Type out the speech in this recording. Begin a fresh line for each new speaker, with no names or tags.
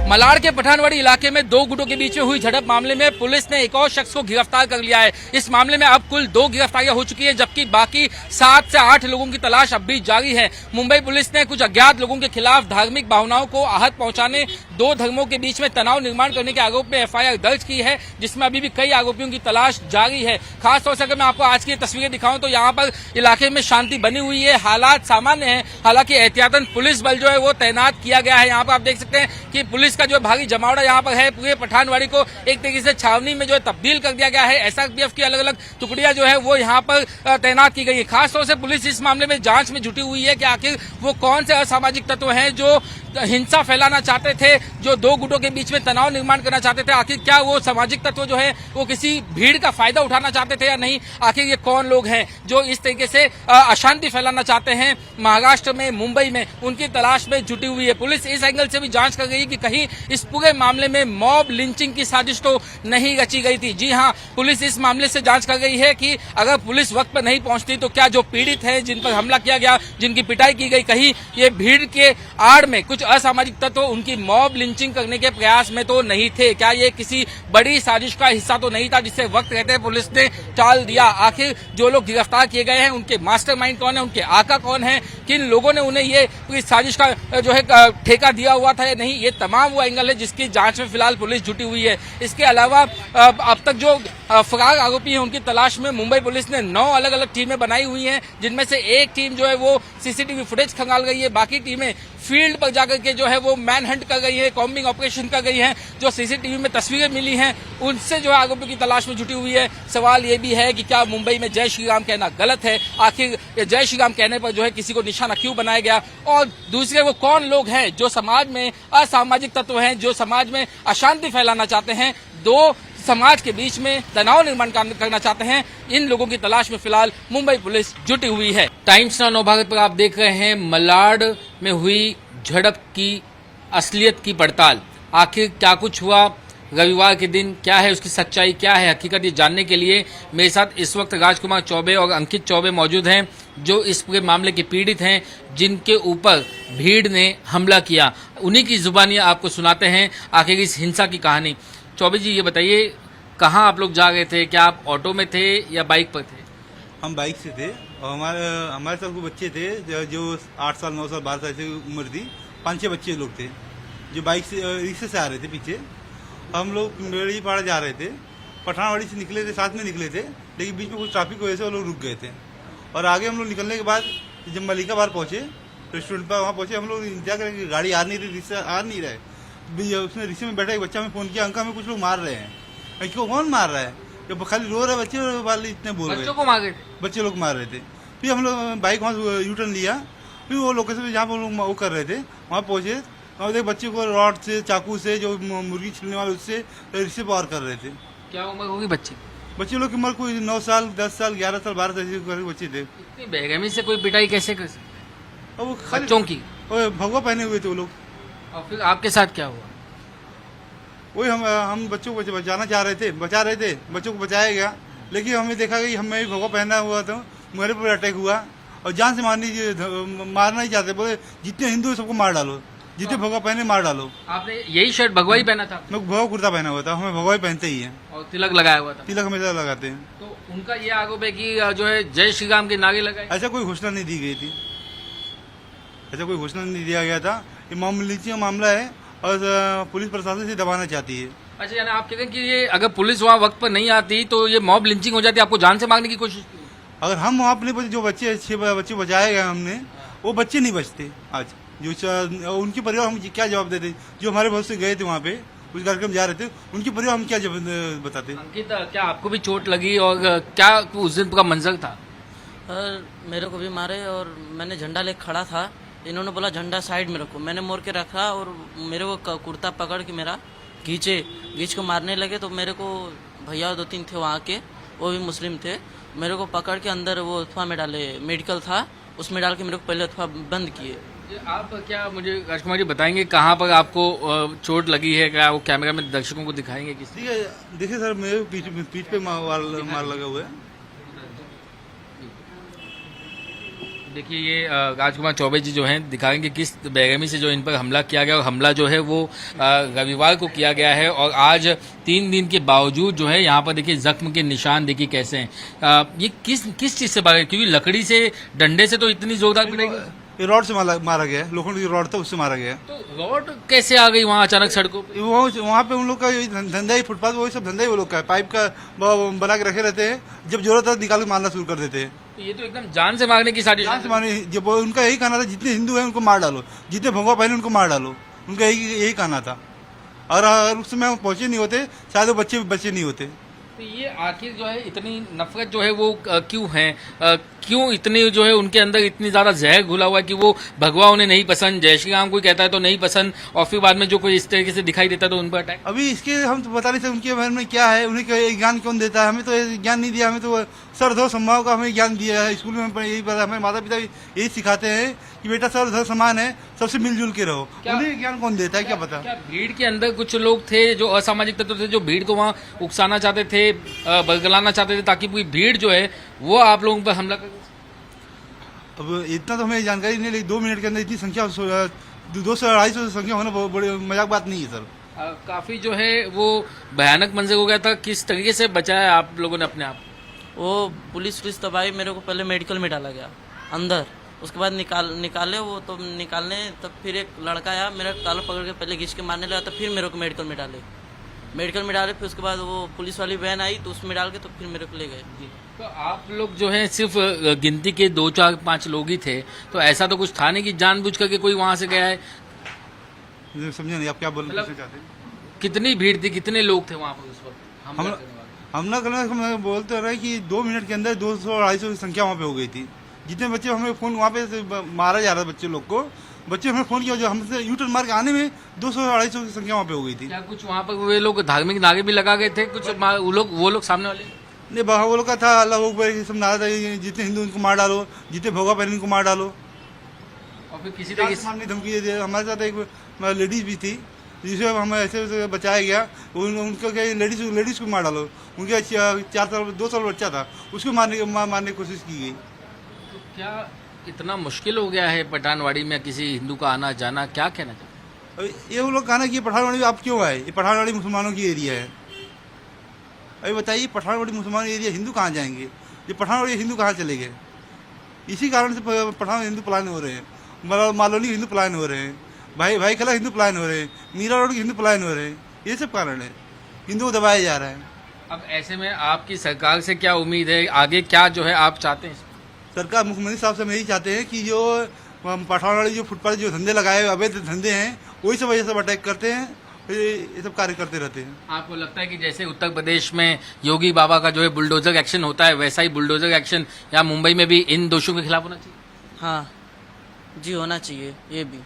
मलाड़ के पठानवाड़ी इलाके में दो गुटों के बीच में हुई झड़प मामले में पुलिस ने एक और शख्स को गिरफ्तार कर लिया है। इस मामले में अब कुल 2 गिरफ्तारियां हो चुकी है, जबकि बाकी 7 से 8 लोगों की तलाश अब भी जारी है। मुंबई पुलिस ने कुछ अज्ञात लोगों के खिलाफ धार्मिक भावनाओं को आहत पहुंचाने, 2 धर्मों के बीच में तनाव निर्माण करने के आरोप में FIR दर्ज की है, जिसमें अभी भी कई आरोपियों की तलाश जारी है। खासतौर से अगर मैं आपको आज की तस्वीरें दिखाऊं तो यहाँ पर इलाके में शांति बनी हुई है, हालात सामान्य है। हालांकि एहतियातन पुलिस बल जो है वो तैनात किया गया है। यहाँ पर आप देख सकते हैं कि पुलिस का जो भारी जमावड़ा यहाँ पर है, पूरे पठानवाड़ी को एक तरीके से छावनी में जो है तब्दील कर दिया गया है। SRPF की अलग अलग टुकड़ियां जो है वो यहाँ पर तैनात की गई है। खासतौर से पुलिस इस मामले में जांच में जुटी हुई है कि आखिर वो कौन से असामाजिक तत्व हैं जो हिंसा फैलाना चाहते थे, जो 2 गुटों के बीच में तनाव निर्माण करना चाहते थे। आखिर क्या वो सामाजिक तत्व जो है वो किसी भीड़ का फायदा उठाना चाहते थे या नहीं? आखिर ये कौन लोग हैं जो इस तरीके से अशांति फैलाना चाहते हैं महाराष्ट्र में, मुंबई में, उनकी तलाश में जुटी हुई है। पुलिस इस एंगल से भी जांच कर रही है कि कहीं इस पूरे मामले में मॉब लिंचिंग की साजिश तो नहीं रची गई थी। जी हाँ, पुलिस इस मामले से जांच कर रही है कि अगर पुलिस वक्त पर नहीं पहुंचती तो क्या जो पीड़ित हैं, जिन पर हमला किया गया, जिनकी पिटाई की गई, कहीं ये भीड़ के आड़ में कुछ असामाजिक तत्व उनकी मॉब लिंचिंग करने के प्रयास में तो नहीं थे? क्या ये किसी बड़ी साजिश का हिस्सा तो नहीं था जिससे वक्त रहते पुलिस ने टाल दिया? आखिर जो लोग गिरफ्तार किए गए हैं उनके मास्टरमाइंड कौन है, उनके आका कौन है, किन लोगों ने उन्हें ये पूरी साजिश का जो है ठेका दिया हुआ था या नहीं, ये तमाम वो एंगल है जिसकी जांच में फिलहाल पुलिस जुटी हुई है। इसके अलावा अब तक जो फरार आरोपी हैं उनकी तलाश में मुंबई पुलिस ने 9 अलग अलग टीमें बनाई हुई हैं, जिनमें से एक टीम जो है वो CCTV फुटेज खंगाल गई है, बाकी टीमें फील्ड पर जाकर के जो है वो मैन हंट कर गई है, कॉम्बिंग ऑपरेशन कर गई है। जो CCTV में तस्वीरें मिली हैं उनसे जो है आरोपियों की तलाश में जुटी हुई है। सवाल ये भी है कि क्या मुंबई में जय श्री राम कहना गलत है? आखिर जय श्री राम कहने पर जो है किसी को निशाना क्यों बनाया गया? और दूसरे वो कौन लोग हैं जो समाज में असामाजिक तत्व हैं, जो समाज में अशांति फैलाना चाहते हैं, 2 समाज के बीच में तनाव निर्माण करना चाहते हैं? इन लोगों की तलाश में फिलहाल मुंबई पुलिस जुटी हुई है। टाइम्स नाउ नवभारत पर आप देख रहे हैं मलाड में हुई झड़प की असलियत की पड़ताल। आखिर क्या कुछ हुआ रविवार के दिन, क्या है उसकी सच्चाई, क्या है हकीकत, ये जानने के लिए मेरे साथ इस वक्त राजकुमार चौबे और अंकित चौबे मौजूद हैं, जो इस पूरे मामले के पीड़ित हैं, जिनके ऊपर भीड़ ने हमला किया। उन्हीं की जुबानी आपको सुनाते हैं आखिर इस हिंसा की कहानी। चौबे जी, ये बताइए, कहाँ आप लोग जा रहे थे? क्या आप ऑटो में थे या बाइक पर थे?
हम बाइक से थे और हमारे साथ को बच्चे थे जो 8 साल 9 साल 12 साल की उम्र थी। 5-6 बच्चे लोग थे जो बाइक से रिक्शे से आ रहे थे पीछे। हम लोग मेड़ी पाड़ा जा रहे थे, पठानवाड़ी से निकले थे, साथ में निकले थे, लेकिन बीच में कुछ ट्रैफिक की वजह से वो लोग रुक गए थे। और आगे हम लोग निकलने के बाद जब मलिकाबाग पहुंचे, रेस्टोरेंट पर वहाँ पहुंचे, हम लोग इंतजार करें कि गाड़ी आ नहीं रही, रिक्शा आ नहीं रहा है। उसने रिक्शे में बैठा एक बच्चा में फोन किया, अंकल में कुछ लोग मार रहे हैं। क्यों, कौन मार रहा है? जब खाली रो रहे बच्चे वाले इतने बोल रहे,
बच्चों को मार रहे थे,
बच्चे लोग मार रहे थे। फिर हम लोग बाइक वहाँ से यूटर्न लिया, फिर वो लोकेशन जहाँ पर लोग वो कर रहे थे वहाँ पहुंचे और एक बच्चे को रॉड से, चाकू से, जो मुर्गी छिलने वाले उससे रिक्शे पार कर रहे थे।
क्या उम्र होगी बच्चे
लोग की उम्र कोई 9 साल 10 साल 11 साल 12 साल बच्चे थे।
इतनी बेरहमी से कोई पिटाई कैसे कर सकते?
और वो
बच्चों की
भगवा पहने हुए थे वो लोग।
और फिर आपके साथ क्या हुआ?
वही हम बच्चों को बचाना चाह रहे थे, बचा रहे थे, बच्चों को बचाया गया, लेकिन हमें देखा कि हमें भगवा पहना हुआ था, मेरे पर अटैक हुआ और जान से मारना ही चाहते, बोले जितने हिंदू सबको मार डालो, जितने भगवा पहने मार डालो।
आपने यही शर्ट भगवा ही पहना था?
मैं भगवा कुर्ता पहना हुआ था, हमें भगवा ही पहनते ही है।
और तिलक लगाया हुआ था?
तिलक हमेशा लगाते हैं।
तो उनका ये आरोप है कि जो है जय श्री राम के नारे लगाए?
ऐसा कोई घोषणा नहीं दी गई थी, ऐसा कोई घोषणा नहीं दिया गया था। ये मॉब लिंचिंग का मामला है और पुलिस प्रशासन से दबाना चाहती है।
अच्छा, यानी आप कहते हैं कि ये अगर पुलिस वहाँ वक्त पर नहीं आती तो ये मॉब लिंचिंग हो जाती, आपको जान से मारने की कोशिश की?
अगर हम वहाँ अपने जो बच्चे 6 बच्चे बचाए गए हमने, वो बच्चे नहीं बचते आज, जो उनके परिवार हम क्या जवाब देते? जो हमारे बहुत से गए थे वहाँ पे, उस कार्यक्रम जा रहे थे, उनके परिवार हम क्या जवाब बताते?
अंकित, क्या आपको भी चोट लगी और क्या उस दिन का मंजर था?
मेरे को भी मारे और मैंने झंडा लेकर खड़ा था, इन्होंने बोला झंडा साइड में रखो, मैंने मोड़ के रखा और मेरे को कुर्ता पकड़ के मेरा घींच को मारने लगे। तो मेरे को भैया 2-3 थे वहाँ के, वो भी मुस्लिम थे, मेरे को पकड़ के अंदर वो अथवा में डाले, मेडिकल था उसमें डाल के मेरे को पहले अथवा बंद किए।
आप क्या मुझे राजकुमार जी बताएंगे कहाँ पर आपको चोट लगी है? क्या वो कैमरा में दर्शकों को दिखाएंगे? किस
देखिए सर, मेरे पीठ पे मार लगा हुआ है।
देखिए ये राजकुमार चौबे जी जो हैं दिखाएंगे किस बेरहमी से जो इन पर हमला किया गया और हमला जो है वो रविवार को किया गया है और आज 3 दिन के बावजूद जो है यहाँ पर देखिए जख्म के निशान देखिए कैसे हैं। ये किस चीज से मारा, क्योंकि लकड़ी से डंडे से तो इतनी जोरदार पड़ेगी,
ये रॉड से मारा गया है, लोखंड की रॉड था उससे मारा गया है।
तो रॉड कैसे आ गई वहाँ अचानक सड़कों पे?
वहाँ पे उन लोग का धंधा ही फुटपाथ, वही सब धंधा ही वो लोग का है। पाइप का बना के रखे रहते हैं, जब जरूरत है निकाल के मारना शुरू कर देते हैं।
तो ये तो एकदम जान से मारने की साजिश
जान से मारने, जब उनका यही कहना था जितने हिंदू हैं उनको मार डालो, जितने भगवा पहले उनको मार डालो, उनका यही कहना था। और उस समय पहुंचे नहीं होते, शायद वो बच्चे नहीं होते।
तो ये आखिर जो है इतनी नफरत जो है वो क्यों है, क्यों इतनी जो है उनके अंदर इतनी ज्यादा जहर घुला हुआ है कि वो भगवा उन्हें नहीं पसंद, जय श्री राम कोई कहता है तो नहीं पसंद, और फिर बाद में जो कोई इस तरीके से दिखाई देता है तो उन पर अटैक।
अभी इसके हम तो बता नहीं सकते उनके बारे में क्या है, उन्हें ज्ञान कौन देता है, हमें तो ज्ञान नहीं दिया, हमें तो सर्वधर्म समभाव का हमें ज्ञान दिया है। स्कूल में यही पता, हमें माता पिता यही सिखाते हैं कि बेटा सर्वधर्म समान है, सबसे मिलजुल के रहो। उन्हें ज्ञान कौन देता है, क्या पता।
क्या भीड़ के अंदर कुछ लोग थे जो असामाजिक तत्व थे जो भीड़ को वहाँ उकसाना चाहते थे, बरगलाना चाहते थे ताकि पूरी भीड़ जो है वो आप लोगों पर हमला कर?
अब इतना तो हमें जानकारी नहीं, लेकिन 2 मिनट के अंदर इतनी संख्या 200-250 संख्या होना बहुत बड़ी मजाक बात नहीं है सर।
काफी जो है वो भयानक मंजर हो गया था। किस तरीके से बचाया आप लोगों ने अपने आप?
वो पुलिस तब आई, मेरे को पहले मेडिकल में डाला गया अंदर, उसके बाद निकाले वो तो निकालने, तब फिर एक लड़का आया मेरा कॉलर पकड़ के पहले घींच के मारने लगा, तब फिर मेरे को मेडिकल में डाले, फिर उसके बाद वो पुलिस वाली वैन आई तो उसमें डाल के तो फिर मेरे को ले गए।
तो आप लोग जो है सिर्फ गिनती के 2, 4, 5 लोग ही थे, तो ऐसा तो कुछ था नहीं कि जानबूझ करके कोई वहां से गया है?
समझे नहीं आप क्या बोलना चाहते हैं।
कितनी भीड़ थी, कितने लोग थे वहां पर उस वक्त?
हमला करने हम बोलते रहे कि 2 मिनट के अंदर 200-250 की संख्या वहाँ पे हो गई थी। जितने बच्चे हमें फोन वहाँ पे मारा जा रहा था, बच्चे लोग को, बच्चे हमें फोन किया, जो हमसे यूटर्न मार के आने में 200-250 की संख्या वहाँ पे हो गई थी।
क्या कुछ वहाँ पर वे लोग धार्मिक नारे भी लगा गए थे कुछ वो लोग सामने वाले?
नहीं, वो लोग का था अल्लाह अकबर सब नारा था, जितने हिंदू उनको मार डालो, जितने भोगा पहले उनको मार डालो।
और फिर किसी तरीके से
मारने की धमकी दे। हमारे साथ एक लेडीज भी थी जिसे हमें ऐसे बचाया गया, उनको क्या लेडीज को मार डालो, उनके 4 साल 2 साल बच्चा था, उसको मारने की कोशिश की गई।
तो क्या इतना मुश्किल हो गया है पठानवाड़ी में किसी हिंदू का आना जाना, क्या कहना चाहते?
ये वो लोग कहना कि पठानवाड़ी आप क्यों आए, ये पठानवाड़ी मुसलमानों की एरिया है। अभी बताइए, पठानवाड़ी मुसलमान एरिया, हिंदू कहाँ जाएंगे? ये पठानवाड़ी हिंदू कहाँ चले गए? इसी कारण से पठान हिंदू पलायन हो रहे हैं, मालौनी हिंदू पलायन हो रहे हैं, भाई खला हिंदू पलायन हो रहे हैं, मीरा रोड के हिंदू पलायन हो रहे हैं। ये सब कारण है, हिंदू को दबाया जा रहा है।
अब ऐसे में आपकी सरकार से क्या उम्मीद है, आगे क्या जो है आप चाहते हैं?
सरकार मुख्यमंत्री साहब से हम यही चाहते हैं कि जो पठानवाड़ी जो फुटपाथ जो धंधे लगाए अवैध धंधे हैं, वही सब वजह से अटैक करते हैं, ये सब कार्य करते रहते हैं।
आपको लगता है कि जैसे उत्तर प्रदेश में योगी बाबा का जो है बुलडोजर एक्शन होता है, वैसा ही बुलडोजर एक्शन यहाँ मुंबई में भी इन दोषियों के खिलाफ होना चाहिए?
हाँ जी, होना चाहिए ये भी।